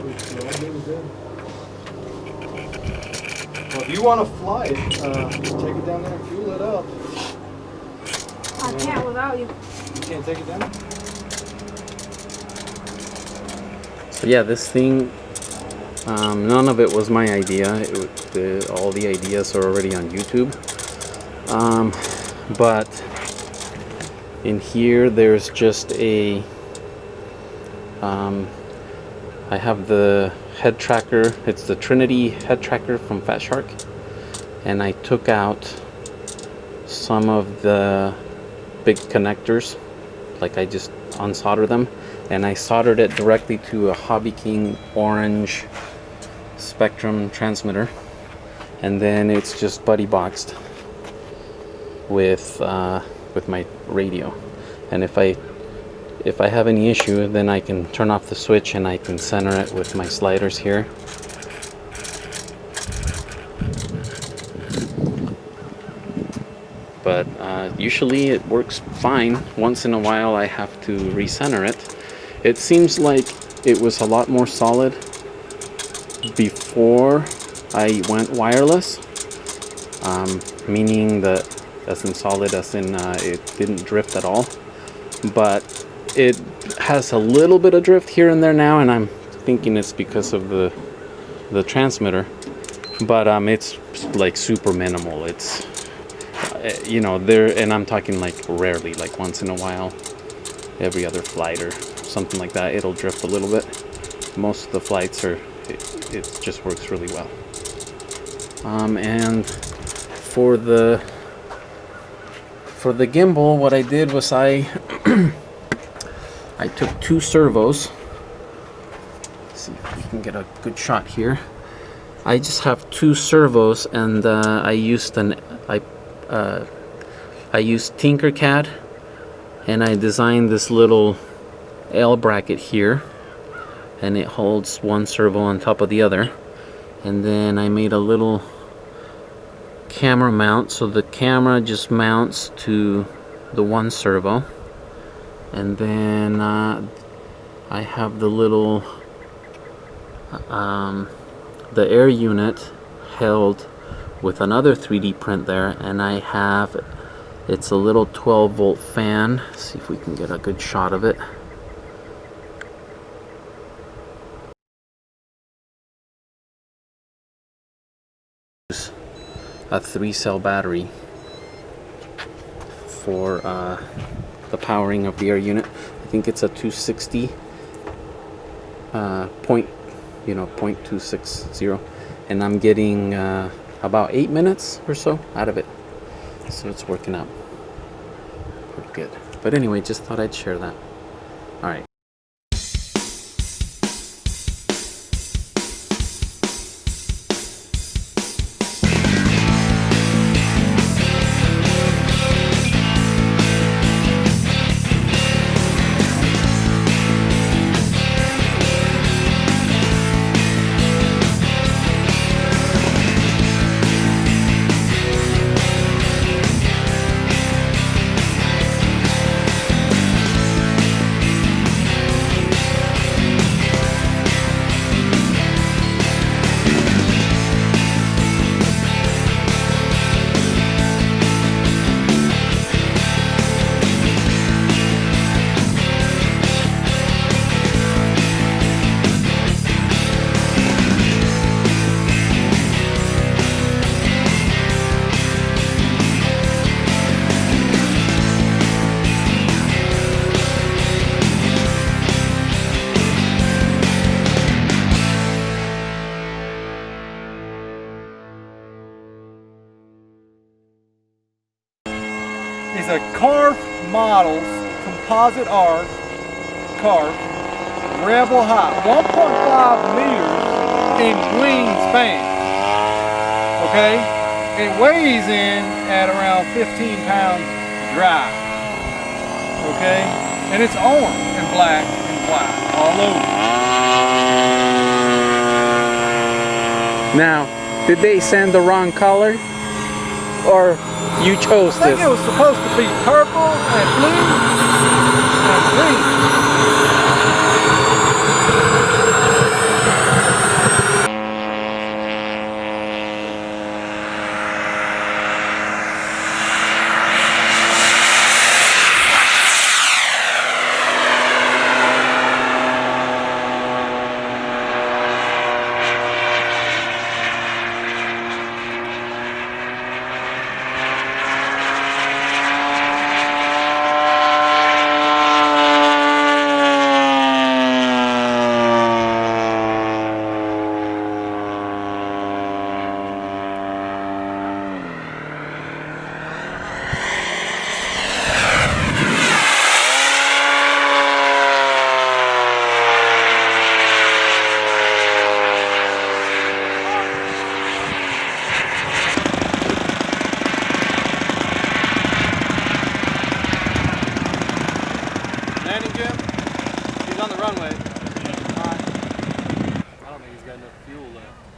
Well, if you want to fly it, take it down there and fuel it up. I can't without you. You can't take it down? So yeah, this thing, none of it was my idea. All the ideas are already on YouTube. But in here there's just a I have the head tracker. It's the Trinity head tracker from Fat Shark, and I took out some of the big connectors, like I just unsoldered them, and I soldered it directly to a Hobby King orange Spectrum transmitter, and then it's just buddy boxed with my radio. And if I have any issue, then I can turn off the switch and I can center it with my sliders here. But usually it works fine. Once in a while I have to recenter it. It seems like it was a lot more solid before I went wireless, meaning that as in solid, as in it didn't drift at all. But it has a little bit of drift here and there now, and I'm thinking it's because of the transmitter. But it's like super minimal. It's you know, there, and I'm talking like rarely, like once in a while, every other flight or something like that, it'll drift a little bit. Most of the flights are, it just works really well. And for the gimbal, what I did was I took two servos. Let's see if we can get a good shot here. I just have two servos, and I used Tinkercad, and I designed this little L bracket here, and it holds one servo on top of the other. And then I made a little camera mount, so the camera just mounts to the one servo, and then I have the little the air unit held with another 3D print there, and I have, it's a little 12-volt fan. Let's see if we can get a good shot of it. A 3-cell battery for the powering of the air unit. I think it's a 260 .260, and I'm getting about 8 minutes or so out of it, so it's working out pretty good. But anyway, just thought I'd share that. All right. Is a Carf Models composite arc Carf Rebel High, 1.5 meters in wingspan. Okay, it weighs in at around 15 pounds dry. Okay, and it's orange and black and white all over. Now, did they send the wrong color, or you chose I think this? it was supposed to be purple and blue and green. enough fuel left.